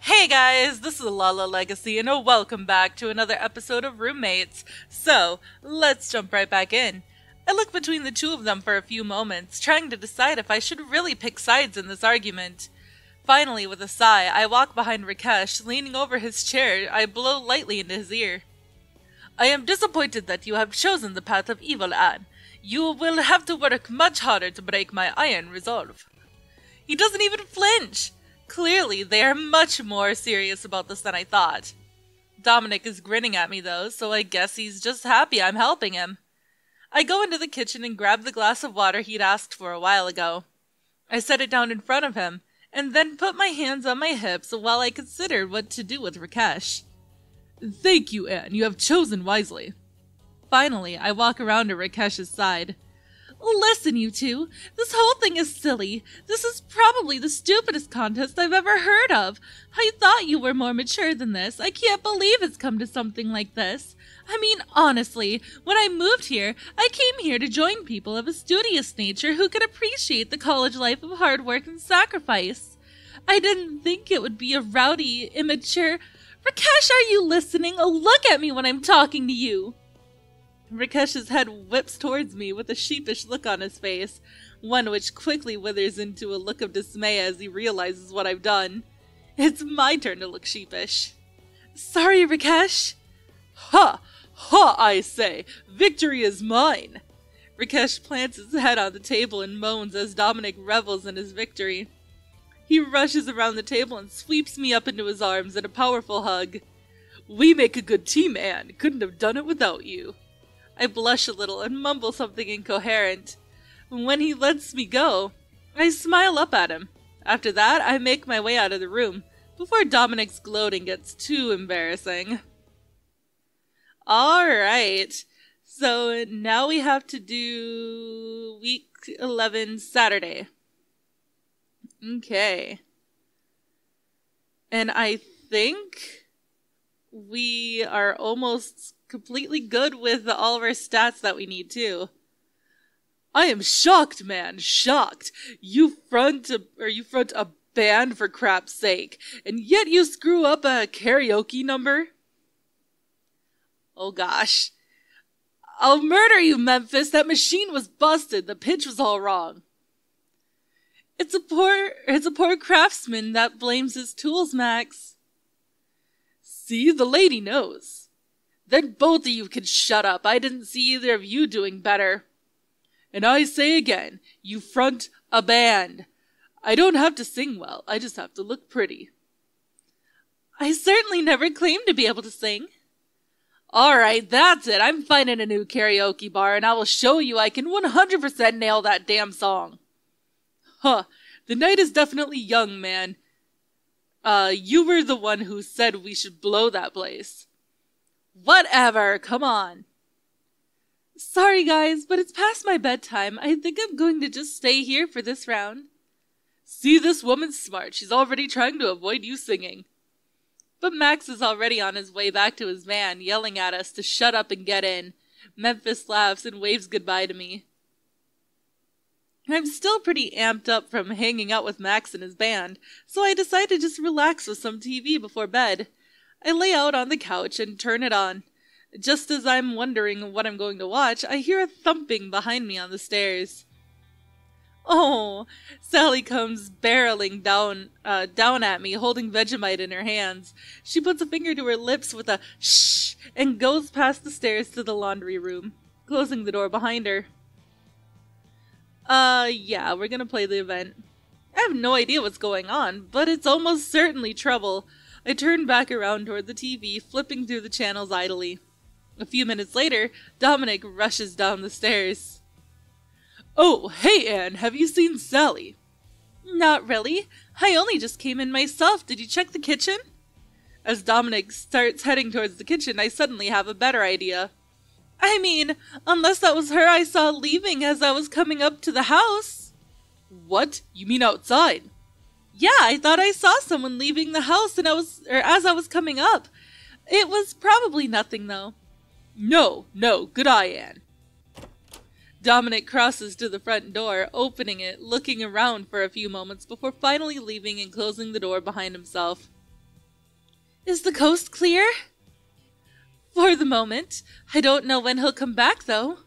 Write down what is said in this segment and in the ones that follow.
Hey guys, this is Lala Legacy and welcome back to another episode of Roommates. So, let's jump right back in. I look between the two of them for a few moments, trying to decide if I should really pick sides in this argument. Finally, with a sigh, I walk behind Rakesh, leaning over his chair. I blow lightly into his ear. I am disappointed that you have chosen the path of evil, Anne. You will have to work much harder to break my iron resolve. He doesn't even flinch. Clearly, they are much more serious about this than I thought. Dominic is grinning at me though, so I guess he's just happy I'm helping him. I go into the kitchen and grab the glass of water he'd asked for a while ago. I set it down in front of him, and then put my hands on my hips while I considered what to do with Rakesh. Thank you, Anne. You have chosen wisely. Finally, I walk around to Rakesh's side. Listen, you two. This whole thing is silly. This is probably the stupidest contest I've ever heard of. I thought you were more mature than this. I can't believe it's come to something like this. I mean, honestly, when I moved here, I came here to join people of a studious nature who could appreciate the college life of hard work and sacrifice. I didn't think it would be a rowdy, immature... Rakesh, are you listening? Oh, look at me when I'm talking to you. Rakesh's head whips towards me with a sheepish look on his face, one which quickly withers into a look of dismay as he realizes what I've done. It's my turn to look sheepish. Sorry, Rakesh. Ha! Ha, I say! Victory is mine! Rakesh plants his head on the table and moans as Dominic revels in his victory. He rushes around the table and sweeps me up into his arms in a powerful hug. We make a good team, Anne. Couldn't have done it without you. I blush a little and mumble something incoherent. When he lets me go, I smile up at him. After that, I make my way out of the room, before Dominic's gloating gets too embarrassing. Alright, so now we have to do week 11 Saturday. Okay. And I think we are almost completely good with all of our stats that we need too. I am shocked, man, shocked. You front a band for crap's sake, and yet you screw up a karaoke number? Oh gosh. I'll murder you, Memphis. That machine was busted. The pitch was all wrong. It's a poor craftsman that blames his tools, Max. See, the lady knows. Then both of you can shut up. I didn't see either of you doing better. And I say again, you front a band. I don't have to sing well. I just have to look pretty. I certainly never claimed to be able to sing. All right, that's it. I'm finding a new karaoke bar, and I will show you I can 100% nail that damn song. Huh, the night is definitely young, man. You were the one who said we should blow that place. Whatever, come on. Sorry guys, but it's past my bedtime. I think I'm going to just stay here for this round. See, this woman's smart. She's already trying to avoid you singing. But Max is already on his way back to his van, yelling at us to shut up and get in. Memphis laughs and waves goodbye to me. I'm still pretty amped up from hanging out with Max and his band, so I decide to just relax with some TV before bed. I lay out on the couch and turn it on. Just as I'm wondering what I'm going to watch, I hear a thumping behind me on the stairs. Oh, Sally comes barreling down at me, holding Vegemite in her hands. She puts a finger to her lips with a shh and goes past the stairs to the laundry room, closing the door behind her. Yeah, we're gonna play the event. I have no idea what's going on, but it's almost certainly trouble. I turn back around toward the TV, flipping through the channels idly. A few minutes later, Dominic rushes down the stairs. Oh, hey Anne, have you seen Sally? Not really. I only just came in myself. Did you check the kitchen? As Dominic starts heading towards the kitchen, I suddenly have a better idea. I mean, unless that was her I saw leaving as I was coming up to the house. What? You mean outside? Yeah, I thought I saw someone leaving the house as I was coming up. It was probably nothing, though. No, good eye, Anne. Dominic crosses to the front door, opening it, looking around for a few moments before finally leaving and closing the door behind himself. Is the coast clear? For the moment. I don't know when he'll come back, though.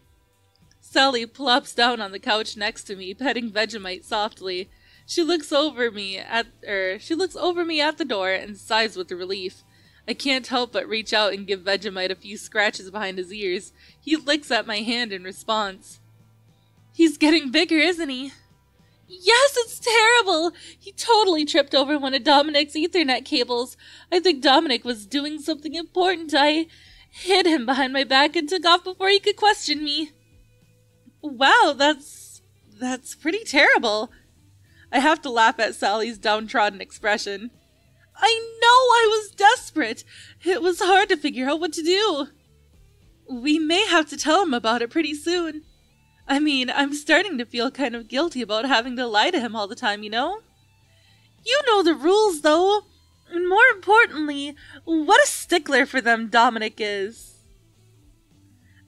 Sally plops down on the couch next to me, petting Vegemite softly. She looks over me at the door and sighs with relief. I can't help but reach out and give Vegemite a few scratches behind his ears. He licks at my hand in response. He's getting bigger, isn't he? Yes, it's terrible! He totally tripped over one of Dominic's Ethernet cables. I think Dominic was doing something important. I hid him behind my back and took off before he could question me. Wow, that's pretty terrible. I have to laugh at Sally's downtrodden expression. I know, I was desperate. It was hard to figure out what to do. We may have to tell him about it pretty soon. I mean, I'm starting to feel kind of guilty about having to lie to him all the time, you know? You know the rules, though. And more importantly, what a stickler for them Dominic is.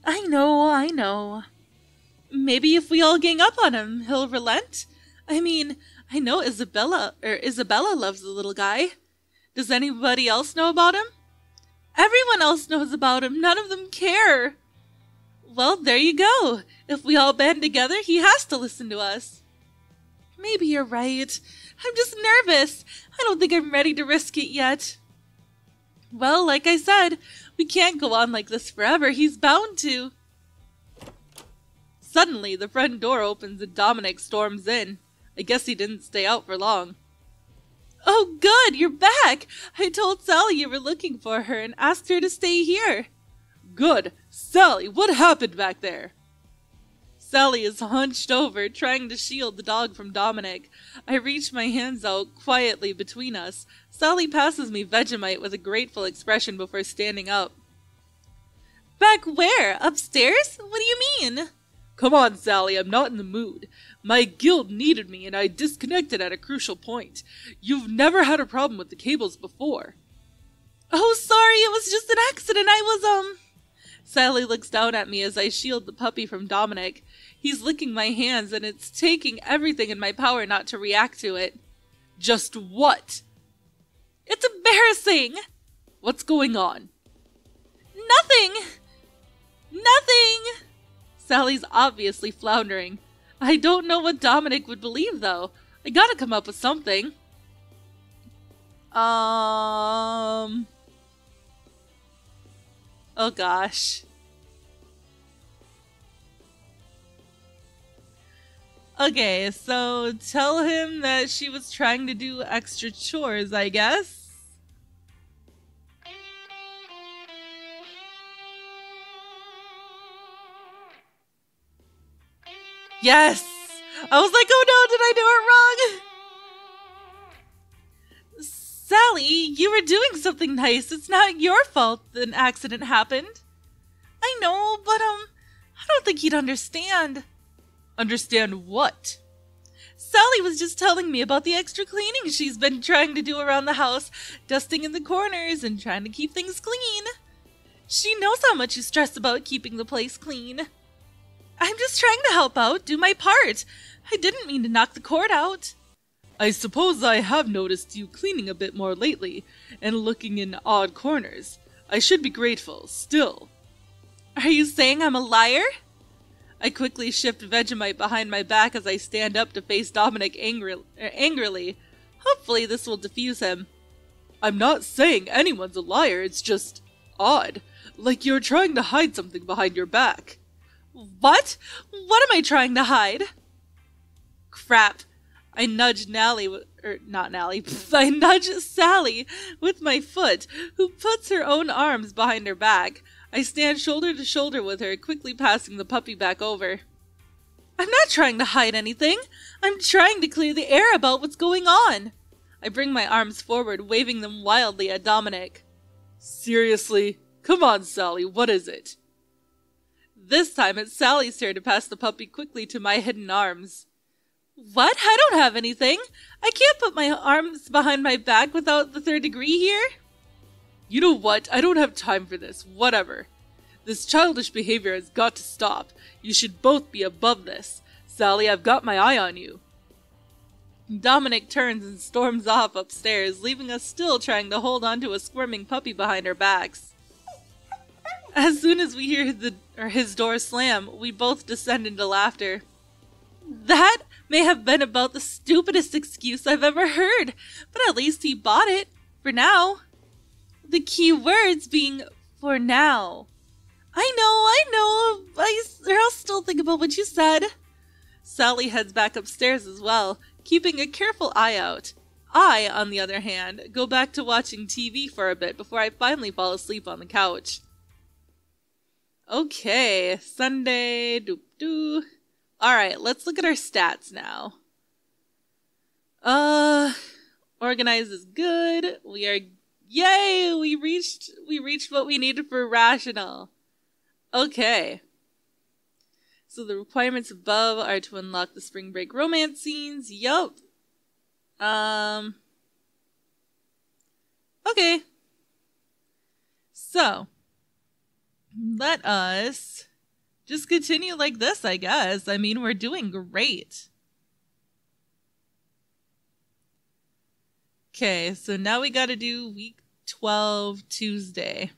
I know. Maybe if we all gang up on him, he'll relent? I mean, I know Isabella loves the little guy. Does anybody else know about him? Everyone else knows about him. None of them care. Well, there you go. If we all band together, he has to listen to us. Maybe you're right. I'm just nervous. I don't think I'm ready to risk it yet. Well, like I said, we can't go on like this forever. He's bound to. Suddenly, the front door opens and Dominic storms in. I guess he didn't stay out for long. Oh, good, you're back! I told Sally you were looking for her and asked her to stay here. Good. Sally, what happened back there? Sally is hunched over, trying to shield the dog from Dominic. I reach my hands out quietly between us. Sally passes me Vegemite with a grateful expression before standing up. Back where? Upstairs? What do you mean? Come on, Sally, I'm not in the mood. My guild needed me and I disconnected at a crucial point. You've never had a problem with the cables before. Oh, sorry, it was just an accident. Sally looks down at me as I shield the puppy from Dominic. He's licking my hands and it's taking everything in my power not to react to it. Just what? It's embarrassing. What's going on? Nothing. Sally's obviously floundering. I don't know what Dominic would believe, though. I gotta come up with something. Oh gosh. Okay, so tell him that she was trying to do extra chores, I guess. Yes! I was like, oh no, did I do it wrong? Sally, you were doing something nice. It's not your fault an accident happened. I know, but I don't think he'd understand. Understand what? Sally was just telling me about the extra cleaning she's been trying to do around the house, dusting in the corners and trying to keep things clean. She knows how much you stress about keeping the place clean. I'm just trying to help out, do my part. I didn't mean to knock the cord out. I suppose I have noticed you cleaning a bit more lately, and looking in odd corners. I should be grateful, still. Are you saying I'm a liar? I quickly shift Vegemite behind my back as I stand up to face Dominic angrily. Hopefully this will diffuse him. I'm not saying anyone's a liar, it's just odd. Like you're trying to hide something behind your back. What? What am I trying to hide? Crap. I nudge I nudge Sally with my foot, who puts her own arms behind her back. I stand shoulder to shoulder with her, quickly passing the puppy back over. I'm not trying to hide anything. I'm trying to clear the air about what's going on. I bring my arms forward, waving them wildly at Dominic. Seriously? Come on, Sally, what is it? This time it's Sally's turn to pass the puppy quickly to my hidden arms. What? I don't have anything. I can't put my arms behind my back without the third degree here. You know what? I don't have time for this. Whatever. This childish behavior has got to stop. You should both be above this. Sally, I've got my eye on you. Dominic turns and storms off upstairs, leaving us still trying to hold on to a squirming puppy behind our backs. As soon as we hear his door slam, we both descend into laughter. That may have been about the stupidest excuse I've ever heard, but at least he bought it. For now. The key words being for now. I know. I'll still think about what you said. Sally heads back upstairs as well, keeping a careful eye out. I, on the other hand, go back to watching TV for a bit before I finally fall asleep on the couch. Okay, Sunday, doop-doo. Alright, let's look at our stats now. Organize is good. Yay! We reached what we needed for rational. Okay. So the requirements above are to unlock the spring break romance scenes. Yup. Okay. So, let us just continue like this, I guess. I mean, we're doing great. Okay, so now we gotta do week 12, Tuesday.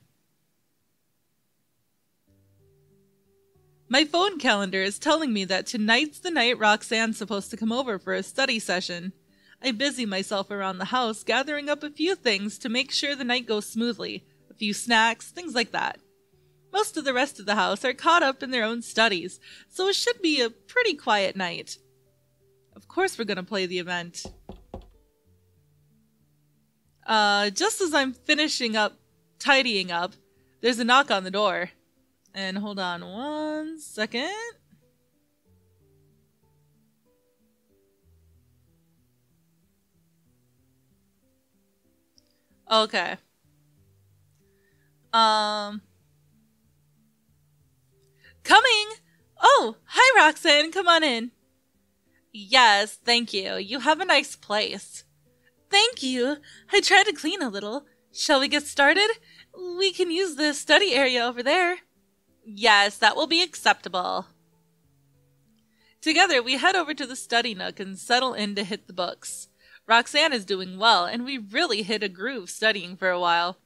My phone calendar is telling me that tonight's the night Roxanne's supposed to come over for a study session. I busy myself around the house, gathering up a few things to make sure the night goes smoothly. A few snacks, things like that. Most of the rest of the house are caught up in their own studies, so it should be a pretty quiet night. Of course we're gonna play the event. Just as I'm finishing up, tidying up, there's a knock on the door. And hold on 1 second. Okay. Coming! Oh, hi Roxanne, come on in. Yes, thank you. You have a nice place. Thank you. I tried to clean a little. Shall we get started? We can use the study area over there. Yes, that will be acceptable. Together, we head over to the study nook and settle in to hit the books. Roxanne is doing well, and we really hit a groove studying for a while.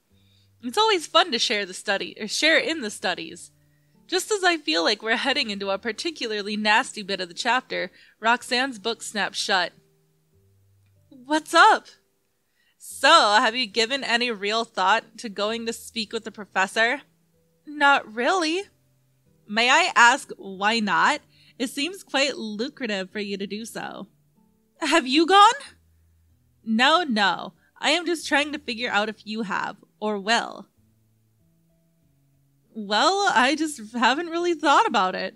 It's always fun to share in the studies. Just as I feel like we're heading into a particularly nasty bit of the chapter, Roxanne's book snaps shut. What's up? So, have you given any real thought to going to speak with the professor? Not really. May I ask why not? It seems quite lucrative for you to do so. Have you gone? No. I am just trying to figure out if you have, or will. Well, I just haven't really thought about it.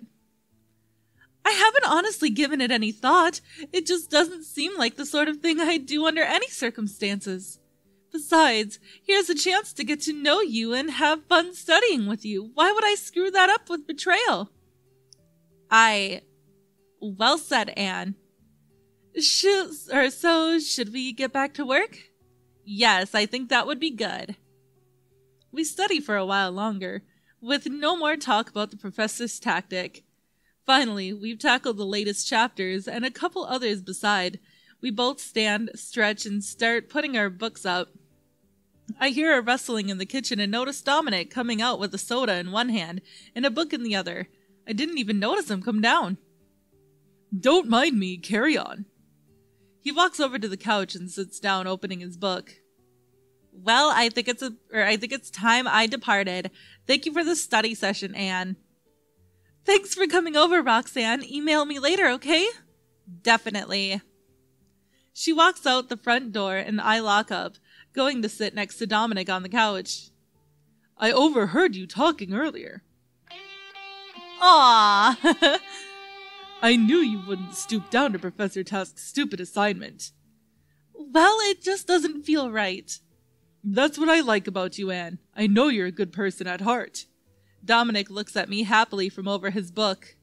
I haven't honestly given it any thought. It just doesn't seem like the sort of thing I'd do under any circumstances. Besides, here's a chance to get to know you and have fun studying with you. Why would I screw that up with betrayal? Well said, Anne. So, should we get back to work? Yes, I think that would be good. We study for a while longer, with no more talk about the professor's tactic. Finally, we've tackled the latest chapters and a couple others beside. We both stand, stretch, and start putting our books up. I hear a rustling in the kitchen and notice Dominic coming out with a soda in one hand and a book in the other. I didn't even notice him come down. Don't mind me, carry on. He walks over to the couch and sits down, opening his book. Well, I think it's time I departed. Thank you for the study session, Anne. Thanks for coming over, Roxanne. Email me later, okay? Definitely. She walks out the front door and I lock up, going to sit next to Dominic on the couch. I overheard you talking earlier. Aww. I knew you wouldn't stoop down to Professor Tusk's stupid assignment. Well, it just doesn't feel right. That's what I like about you, Anne. I know you're a good person at heart. Dominic looks at me happily from over his book.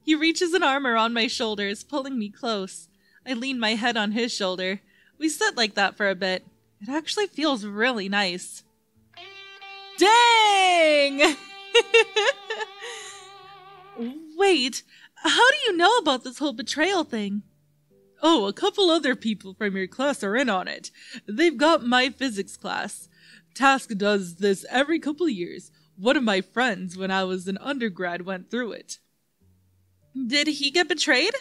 He reaches an arm around my shoulders, pulling me close. I lean my head on his shoulder. We sit like that for a bit. It actually feels really nice. Dang! Wait, how do you know about this whole betrayal thing? Oh, a couple other people from your class are in on it. They've got my physics class. Task does this every couple years. One of my friends, when I was an undergrad, went through it. Did he get betrayed?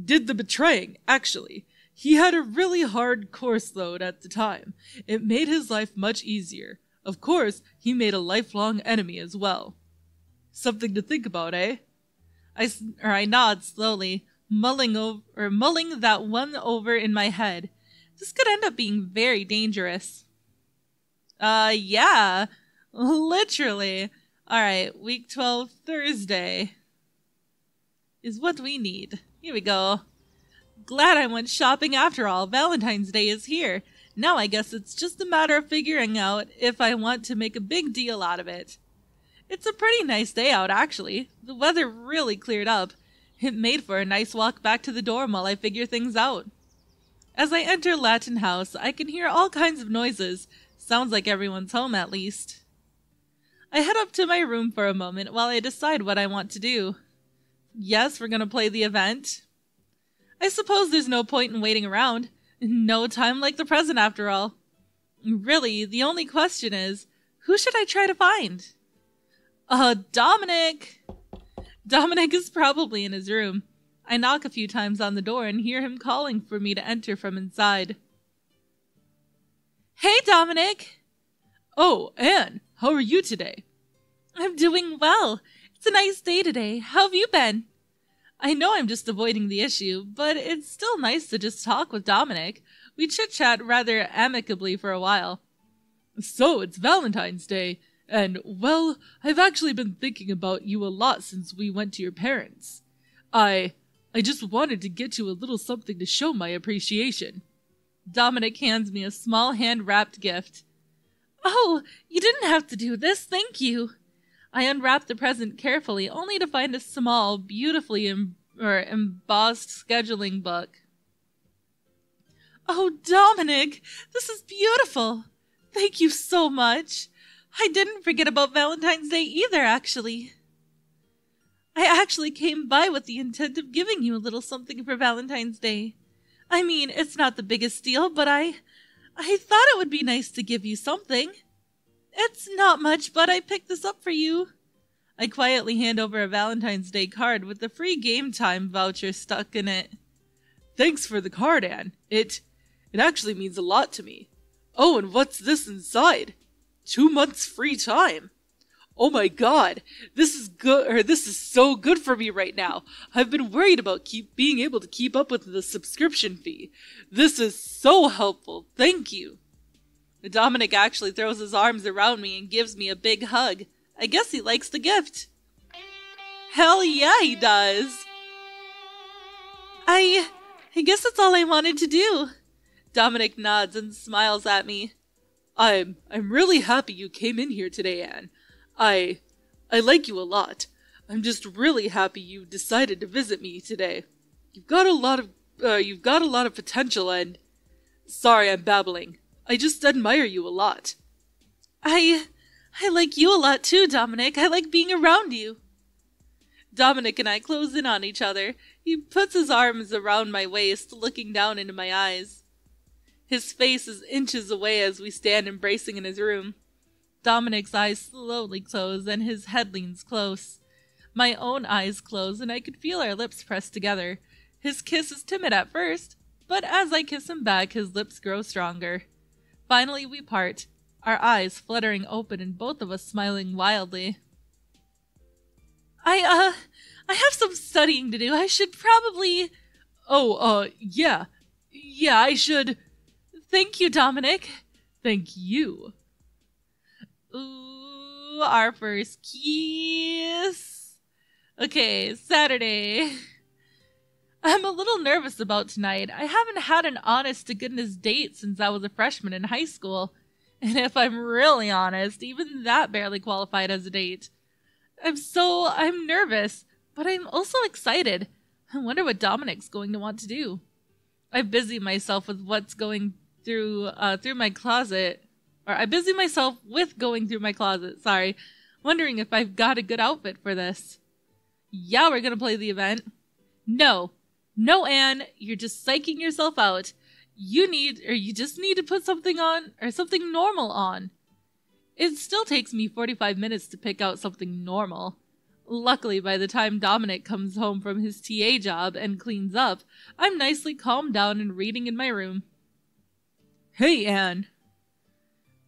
Did the betraying, actually. He had a really hard course load at the time. It made his life much easier. Of course, he made a lifelong enemy as well. Something to think about, eh? I nod slowly, mulling that one over in my head. This could end up being very dangerous. Yeah. Literally. Alright, week 12, Thursday is what we need. Here we go. Glad I went shopping after all. Valentine's Day is here. Now I guess it's just a matter of figuring out if I want to make a big deal out of it. It's a pretty nice day out, actually. The weather really cleared up. It made for a nice walk back to the dorm while I figure things out. As I enter Latin House, I can hear all kinds of noises. Sounds like everyone's home, at least. I head up to my room for a moment while I decide what I want to do. Yes, we're gonna play the event. I suppose there's no point in waiting around. No time like the present, after all. Really, the only question is, who should I try to find? Dominic! Dominic is probably in his room. I knock a few times on the door and hear him calling for me to enter from inside. Hey, Dominic! Oh, Anne, how are you today? I'm doing well. It's a nice day today. How have you been? I know I'm just avoiding the issue, but it's still nice to just talk with Dominic. We chit-chat rather amicably for a while. So, it's Valentine's Day, and, well, I've actually been thinking about you a lot since we went to your parents'. I just wanted to get you a little something to show my appreciation. Dominic hands me a small hand-wrapped gift. Oh, you didn't have to do this, thank you. I unwrap the present carefully, only to find a small, beautifully embossed scheduling book. Oh, Dominic, this is beautiful. Thank you so much. I didn't forget about Valentine's Day either, actually. I actually came by with the intent of giving you a little something for Valentine's Day. I mean, it's not the biggest deal, but I thought it would be nice to give you something. It's not much, but I picked this up for you. I quietly hand over a Valentine's Day card with the free game time voucher stuck in it. Thanks for the card, Anne. It actually means a lot to me. Oh, and what's this inside? 2 months free time. Oh my god, this is so good for me right now. I've been worried about being able to keep up with the subscription fee. This is so helpful. Thank you. Dominic actually throws his arms around me and gives me a big hug. I guess he likes the gift. Hell yeah, he does. I guess that's all I wanted to do. Dominic nods and smiles at me. I'm really happy you came in here today, Anne. I like you a lot. I'm just really happy you decided to visit me today. You've got a lot of potential and... Sorry, I'm babbling. I just admire you a lot. I like you a lot too, Dominic. I like being around you. Dominic and I close in on each other. He puts his arms around my waist, looking down into my eyes. His face is inches away as we stand embracing in his room. Dominic's eyes slowly close and his head leans close. My own eyes close and I could feel our lips pressed together. His kiss is timid at first, but as I kiss him back, his lips grow stronger. Finally we part, our eyes fluttering open and both of us smiling wildly. I have some studying to do. I should probably... Yeah, I should... Thank you, Dominic. Thank you. Ooh, our first kiss. Okay, Saturday. I'm a little nervous about tonight. I haven't had an honest-to-goodness date since I was a freshman in high school. And if I'm really honest, even that barely qualified as a date. I'm nervous, but I'm also excited. I wonder what Dominic's going to want to do. I busy myself with going through my closet. I busy myself with going through my closet, wondering if I've got a good outfit for this. Yeah, we're gonna play the event. No, No, Anne, you're just psyching yourself out. You just need to put something on, or something normal on. It still takes me 45 minutes to pick out something normal. Luckily, by the time Dominic comes home from his TA job and cleans up, I'm nicely calmed down and reading in my room. Hey, Anne.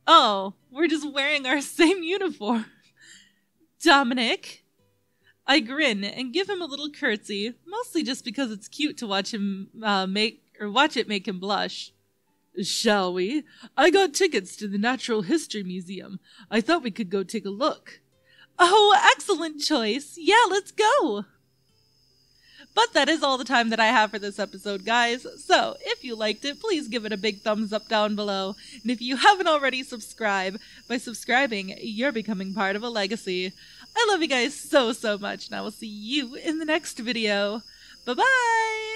Oh, we're just wearing our same uniform. Dominic? I grin and give him a little curtsy, mostly just because it's cute to watch him watch it make him blush. Shall we? I got tickets to the Natural History Museum. I thought we could go take a look. Oh, excellent choice. Yeah, let's go. But that is all the time that I have for this episode, guys. So, if you liked it, please give it a big thumbs up down below. And if you haven't already, subscribe. By subscribing, you're becoming part of a legacy. I love you guys so, so much, and I will see you in the next video. Bye-bye!